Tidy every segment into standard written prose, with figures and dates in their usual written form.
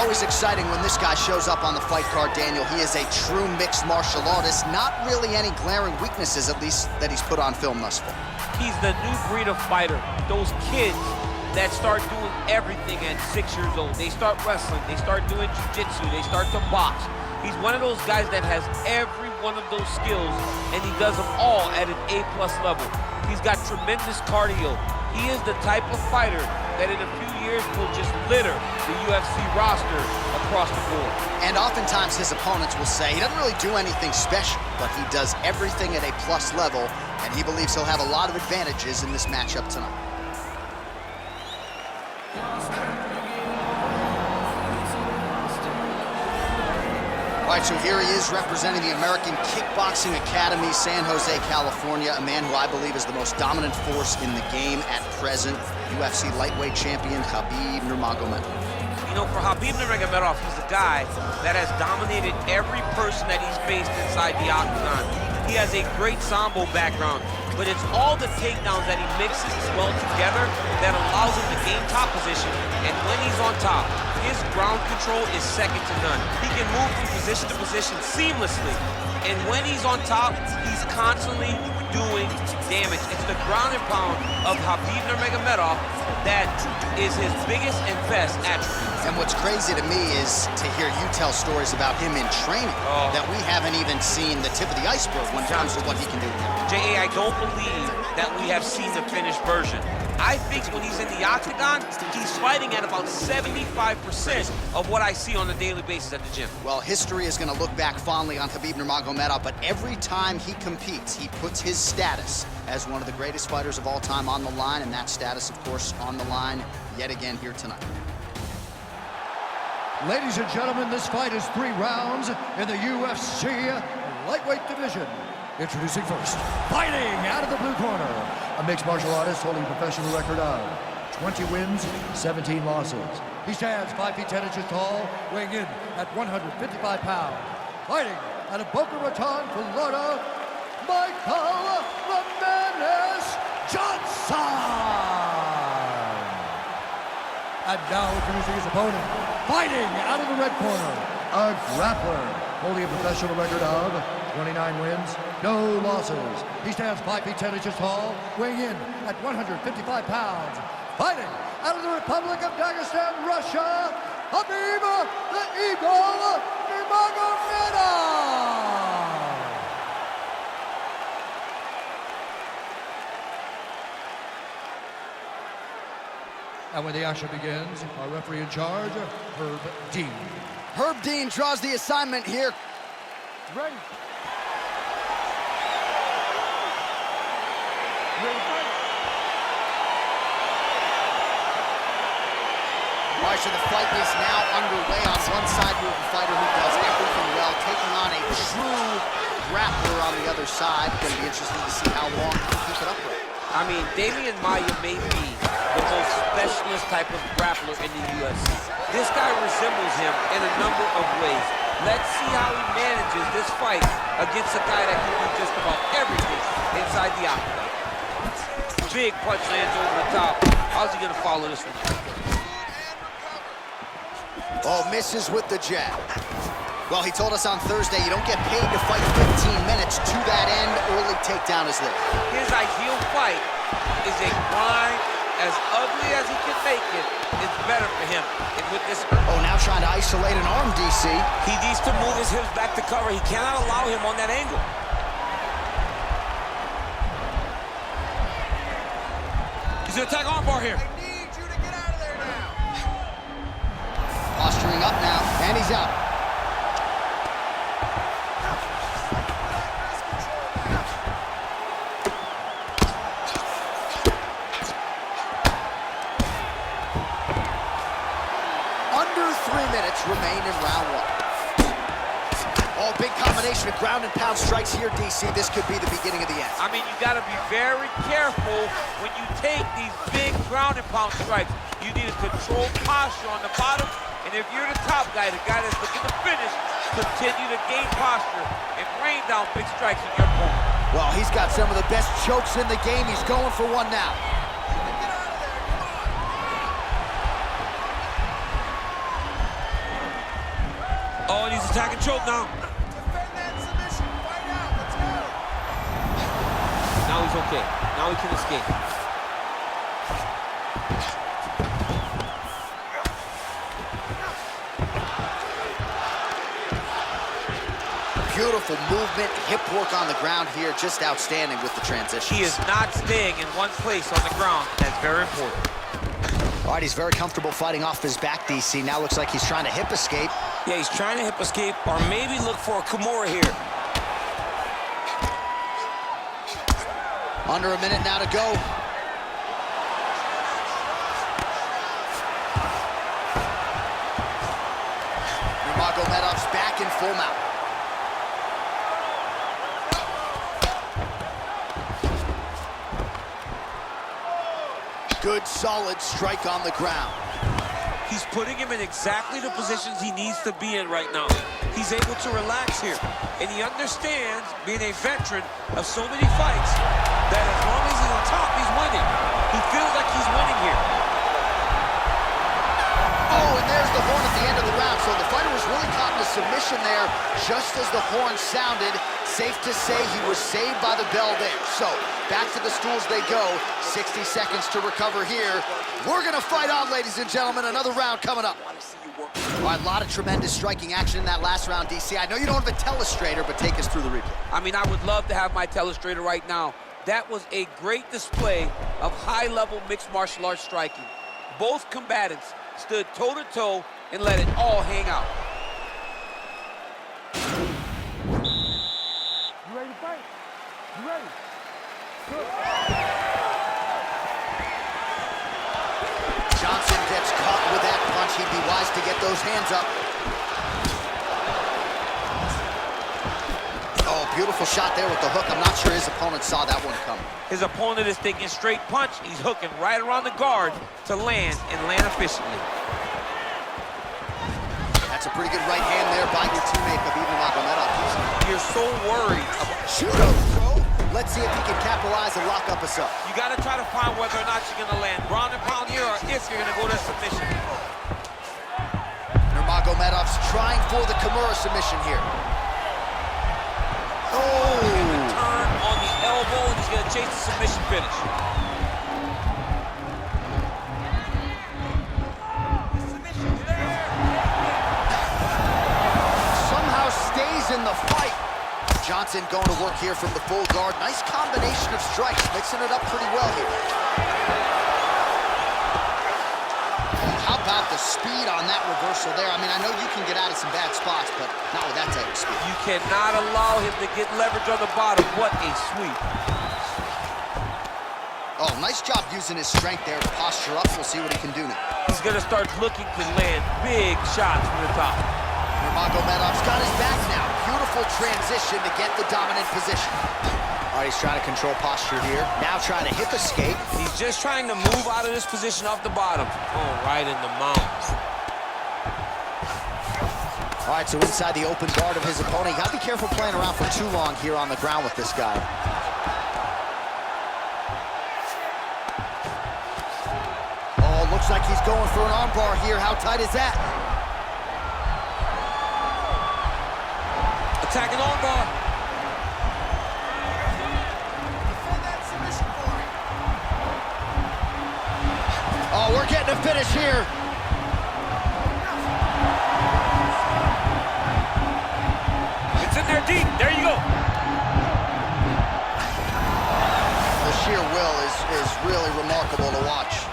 Always exciting when this guy shows up on the fight card, Daniel. He is a true mixed martial artist. Not really any glaring weaknesses, at least, that he's put on film thus far. He's the new breed of fighter. Those kids that start doing everything at 6 years old. They start wrestling, they start doing jiu-jitsu, they start to box. He's one of those guys that has every one of those skills, and he does them all at an A+ level. He's got tremendous cardio. He is the type of fighter that in a few years will just litter the UFC roster across the board. And oftentimes his opponents will say he doesn't really do anything special, but he does everything at a plus level, and he believes he'll have a lot of advantages in this matchup tonight. All right, so here he is representing the American Kickboxing Academy, San Jose, California, a man who I believe is the most dominant force in the game at present, UFC lightweight champion Khabib Nurmagomedov. You know, for Khabib Nurmagomedov, he's a guy that has dominated every person that he's faced inside the octagon. He has a great Sambo background, but it's all the takedowns that he mixes well together that allows him to gain top position, and when he's on top, his ground control is second to none. He can move from position to position seamlessly, and when he's on top, he's constantly doing damage. It's the ground and pound of Khabib Nurmagomedov that is his biggest and best attribute. And what's crazy to me is to hear you tell stories about him in training that we haven't even seen the tip of the iceberg when it comes to what he can do here. J.A., I don't believe that we have seen the finished version. I think when he's in the octagon, he's fighting at about 75% of what I see on a daily basis at the gym. Well, history is going to look back fondly on Khabib Nurmagomedov, but every time he competes, he puts his status as one of the greatest fighters of all time on the line, and that status, of course, on the line yet again here tonight. Ladies and gentlemen, this fight is 3 rounds in the UFC lightweight division. Introducing first, fighting out of the blue corner, a mixed martial artist holding a professional record of 20 wins, 17 losses. He stands 5 feet 10 inches tall, weighing in at 155 pounds. Fighting out of Boca Raton, Florida, Michael Jonson! And now introducing his opponent, fighting out of the red corner, a grappler holding a professional record of 29 wins, no losses. He stands 5 feet 10 inches tall, weighing in at 155 pounds. Fighting out of the Republic of Dagestan, Russia, Khabib the Eagle Nurmagomedov! And when the action begins, our referee in charge, Herb Dean. Herb Dean draws the assignment here. Ready. All right, so the fight is now underway. On one side, we have a fighter who does everything well, taking on a true grappler on the other side. Going to be interesting to see how long he can keep it upright. I mean, Damian Maia may be the most specialist type of grappler in the UFC. This guy resembles him in a number of ways. Let's see how he manages this fight against a guy that can do just about everything inside the octagon. Big punch lands over the top. How's he gonna follow this one? Oh, misses with the jab. Well, he told us on Thursday you don't get paid to fight 15 minutes. To that end, early takedown is there. His ideal fight is a grind. As ugly as he can make it, it's better for him. And with this... Oh, now trying to isolate an arm, DC. He needs to move his hips back to cover. He cannot allow him on that angle. He's gonna attack armbar here. I need you to get out of there now. Posturing up now, and he's out. Under 3 minutes remain in round 1. Oh, big combination of ground and pound strikes here, DC. This could be the beginning of the end. I mean, you got to be very careful when you take these big ground and pound strikes. You need a controlled posture on the bottom, and if you're the top guy, the guy that's looking to finish, continue to gain posture and rain down big strikes on your opponent. Well, he's got some of the best chokes in the game. He's going for one now. Oh, and he's attacking choke now. Defend that submission. Fight out. Let's go. Now he's okay. Now he can escape. Beautiful movement, hip work on the ground here, just outstanding with the transition. He is not staying in one place on the ground. That's very important. All right, he's very comfortable fighting off his back, DC. Now looks like he's trying to hip escape. Yeah, he's trying to hip escape or maybe look for a Kimura here. Under a minute now to go. Nurmagomedov's back in full mount. Good, solid strike on the ground. He's putting him in exactly the positions he needs to be in right now. He's able to relax here. And he understands, being a veteran of so many fights, that as long as he's on top, he's winning. He feels like he's winning here. Oh, and there's the horn at the end of the round. So the fighter was really caught in a submission there just as the horn sounded. Safe to say he was saved by the bell there. So back to the stools they go. 60 seconds to recover here. We're going to fight on, ladies and gentlemen. Another round coming up. All right, a lot of tremendous striking action in that last round, DC. I know you don't have a telestrator, but take us through the replay. I mean, I would love to have my telestrator right now. That was a great display of high-level mixed martial arts striking. Both combatants stood toe-to-toe and let it all hang out. You ready to fight? You ready? Jonson gets caught with that punch. He'd be wise to get those hands up. Oh, beautiful shot there with the hook. I'm not sure his opponent saw that one coming. His opponent is taking straight punch. He's hooking right around the guard to land and land efficiently. That's a pretty good right hand there by your teammate, Nurmagomedov. You're so worried about... Shoot up, bro. Let's see if he can capitalize and lock up us up. You got to try to find whether or not you're going to land ground and pound here or if you're going to go to submission. Nurmagomedov's trying for the Kimura submission here. Oh! Turn on the elbow, and he's going to chase the submission finish. Somehow stays in the fight. Jonson going to work here from the full guard. Nice combination of strikes, mixing it up pretty well here. How about the speed on that reversal there? I mean, I know you can get out of some bad spots, but not with that type of speed. You cannot allow him to get leverage on the bottom. What a sweep. Oh, nice job using his strength there to posture up. We'll see what he can do now. He's going to start looking to land big shots from the top. Nurmagomedov's got his back now. Beautiful transition to get the dominant position. All right, he's trying to control posture here. Now trying to hip escape. He's just trying to move out of this position off the bottom. Oh, right in the mount. All right, so inside the open guard of his opponent. You gotta be careful playing around for too long here on the ground with this guy. Oh, looks like he's going for an armbar here. How tight is that? Attacking armbar. Defend that submission for him. Oh, we're getting a finish here. It's in there deep. There you go. The sheer will is really remarkable to watch.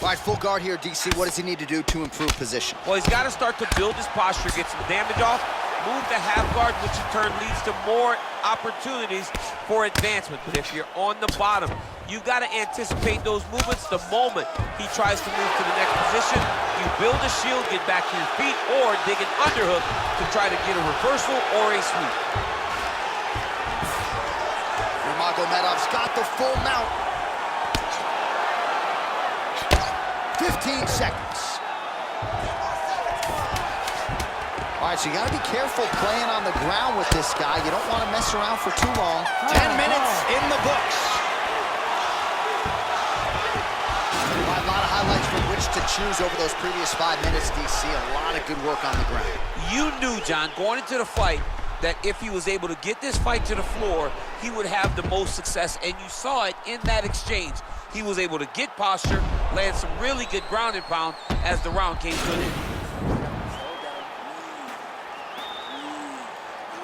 All right, full guard here, DC. What does he need to do to improve position? Well, he's got to start to build his posture, get some damage off, move the half guard, which in turn leads to more opportunities for advancement. But if you're on the bottom, you've got to anticipate those movements the moment he tries to move to the next position. You build a shield, get back to your feet, or dig an underhook to try to get a reversal or a sweep. Nurmagomedov's got the full mount. 15 seconds. All right, so you gotta be careful playing on the ground with this guy. You don't want to mess around for too long. 10 minutes in the books. All right, a lot of highlights from which to choose over those previous 5 minutes, DC. A lot of good work on the ground. You knew, John, going into the fight, that if he was able to get this fight to the floor, he would have the most success, and you saw it in that exchange. He was able to get posture, land some really good ground and pound as the round came to an end.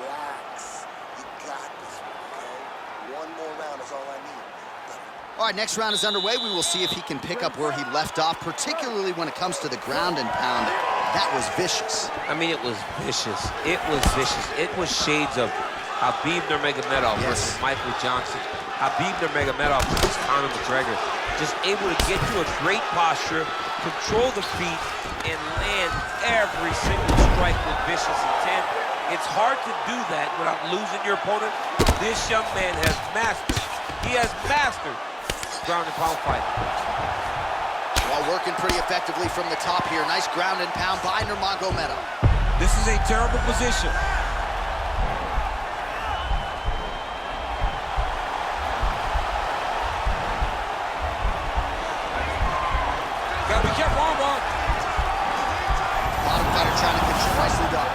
Relax. You got this, okay? One more round is all I need. All right, next round is underway. We will see if he can pick up where he left off, particularly when it comes to the ground and pound. That was vicious. I mean, it was vicious. It was vicious. It was shades of Khabib Nurmagomedov versus Michael Jonson. Khabib Nurmagomedov versus Conor McGregor. Just able to get to a great posture, control the feet, and land every single strike with vicious intent. It's hard to do that without losing your opponent. This young man has mastered. He has mastered ground and pound fight. While working pretty effectively from the top here. Nice ground and pound by Nurmagomedov. This is a terrible position. Gotta be careful, armbar. Bottom cutter trying to control. Nicely done.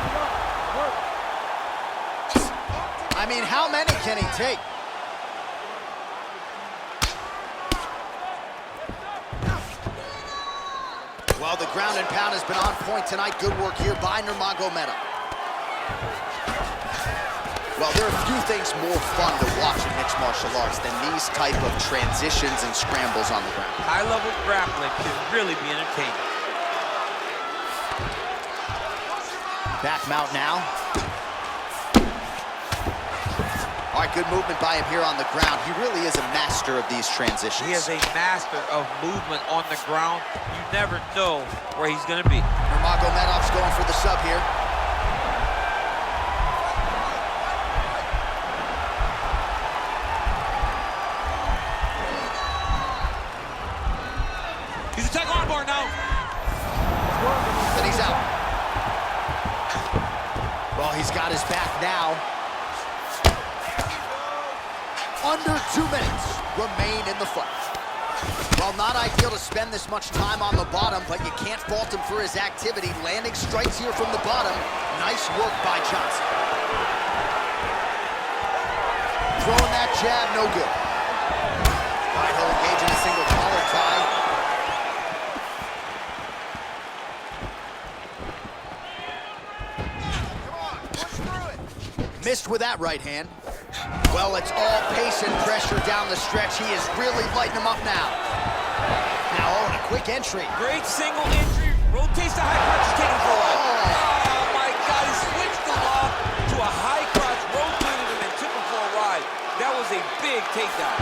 I mean, how many can he take? Well, the ground and pound has been on point tonight. Good work here by Nurmagomedov. Well, there are few things more fun to watch in mixed martial arts than these type of transitions and scrambles on the ground. High-level grappling can really be entertaining. Back mount now. All right, good movement by him here on the ground. He really is a master of these transitions. He is a master of movement on the ground. You never know where he's going to be. Nurmagomedov's going for the sub here. He's attacking armbar now. And he's out. Well, he's got his back now. Under 2 minutes remain in the fight. Well, not ideal to spend this much time on the bottom, but you can't fault him for his activity. Landing strikes here from the bottom. Nice work by Jonson. Throwing that jab, no good. All right, he'll engage in a single collar tie. Come on, push through it. Missed with that right hand. Well, it's all pace and pressure down the stretch. He is really lighting him up now. Now, oh, and a quick entry. Great single entry. Rotates the high crotch, taking for a while. Oh, my God. He switched him off to a high crotch, rotated him, and took him for a ride. That was a big takedown.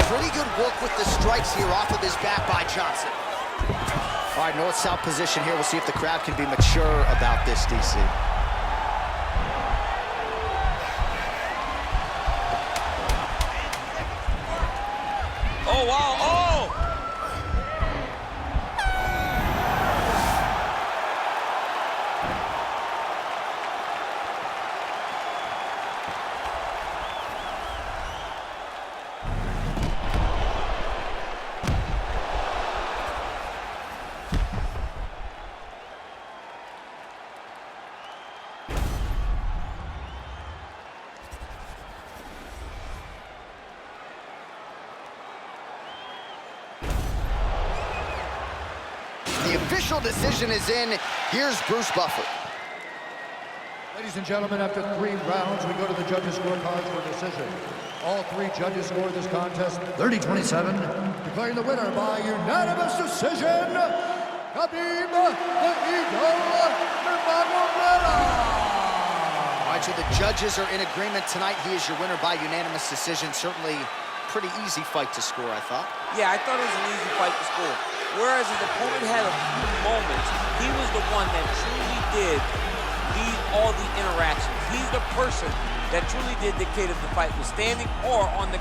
Pretty good work with the strikes here off of his back by Jonson. All right, north-south position here. We'll see if the crowd can be mature about this, DC. Oh, wow. Oh! The official decision is in. Here's Bruce Buffer. Ladies and gentlemen, after 3 rounds, we go to the judges' scorecards for decision. All 3 judges scored this contest 30-27, declaring the winner by unanimous decision, Khabib the Eagle Nurmagomedov. All right, so the judges are in agreement tonight. He is your winner by unanimous decision. Certainly pretty easy fight to score, I thought. Yeah, I thought it was an easy fight to score. Whereas his opponent had a few moments, he was the one that truly did lead all the interactions. He's the person that truly did dictate if the fight was standing or on the